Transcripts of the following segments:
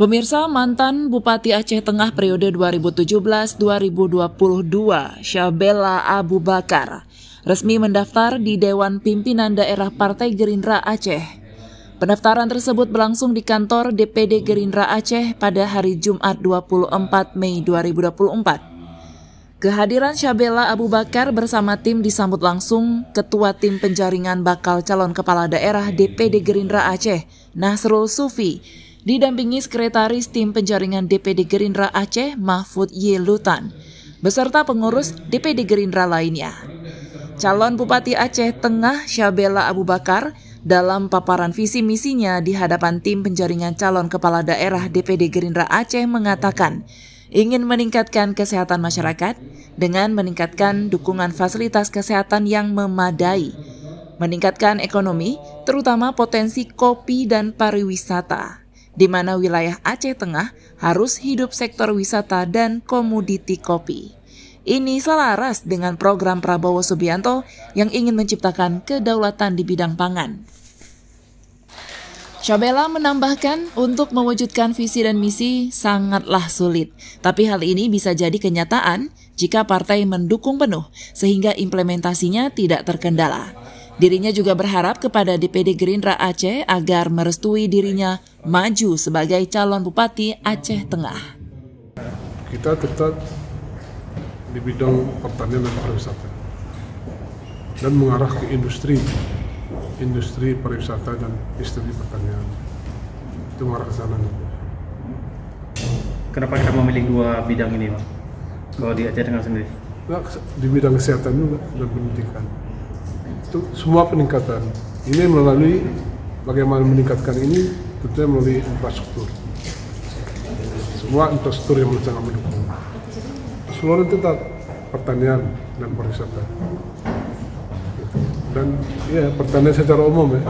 Pemirsa, mantan Bupati Aceh Tengah periode 2017-2022, Syabela Abu Bakar, resmi mendaftar di Dewan Pimpinan Daerah Partai Gerindra Aceh. Pendaftaran tersebut berlangsung di kantor DPD Gerindra Aceh pada hari Jumat 24 Mei 2024. Kehadiran Syabela Abu Bakar bersama tim disambut langsung Ketua Tim Penjaringan Bakal Calon Kepala Daerah DPD Gerindra Aceh, Nasrul Sufi, didampingi Sekretaris Tim Penjaringan DPD Gerindra Aceh, Mahfud Y. Lutan, beserta pengurus DPD Gerindra lainnya. Calon Bupati Aceh Tengah Syabela Abu Bakar dalam paparan visi misinya di hadapan Tim Penjaringan Calon Kepala Daerah DPD Gerindra Aceh mengatakan ingin meningkatkan kesehatan masyarakat dengan meningkatkan dukungan fasilitas kesehatan yang memadai, meningkatkan ekonomi, terutama potensi kopi dan pariwisata, di mana wilayah Aceh Tengah harus hidup sektor wisata dan komoditi kopi. Ini selaras dengan program Prabowo Subianto yang ingin menciptakan kedaulatan di bidang pangan. Syabela menambahkan untuk mewujudkan visi dan misi sangatlah sulit, tapi hal ini bisa jadi kenyataan jika partai mendukung penuh sehingga implementasinya tidak terkendala. Dirinya juga berharap kepada DPD Gerindra Aceh agar merestui dirinya maju sebagai calon Bupati Aceh Tengah. Kita tetap di bidang pertanian dan pariwisata dan mengarah ke industri pariwisata dan industri pertanian. Itu mengarah ke sana. Kenapa kita memilih dua bidang ini, Pak? Kalau di Aceh Tengah sendiri? Nah, di bidang kesehatan juga dan pendidikan. Itu semua peningkatan. Ini melalui bagaimana meningkatkan ini tentunya melalui infrastruktur. Semua infrastruktur yang sangat mendukung. Seluruh tetap pertanian dan pariwisata. Dan ya pertanian secara umum ya.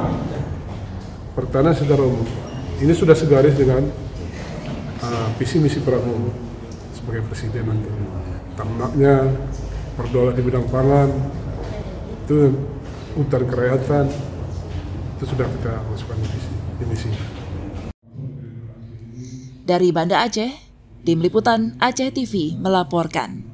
Pertanian secara umum. Ini sudah segaris dengan visi misi Prabowo sebagai presiden nanti. Ternaknya, perdaulatan di bidang pangan, itu hutan kerakyatan, itu sudah kita masukkan di misi. Dari Banda Aceh, Tim Liputan Aceh TV melaporkan.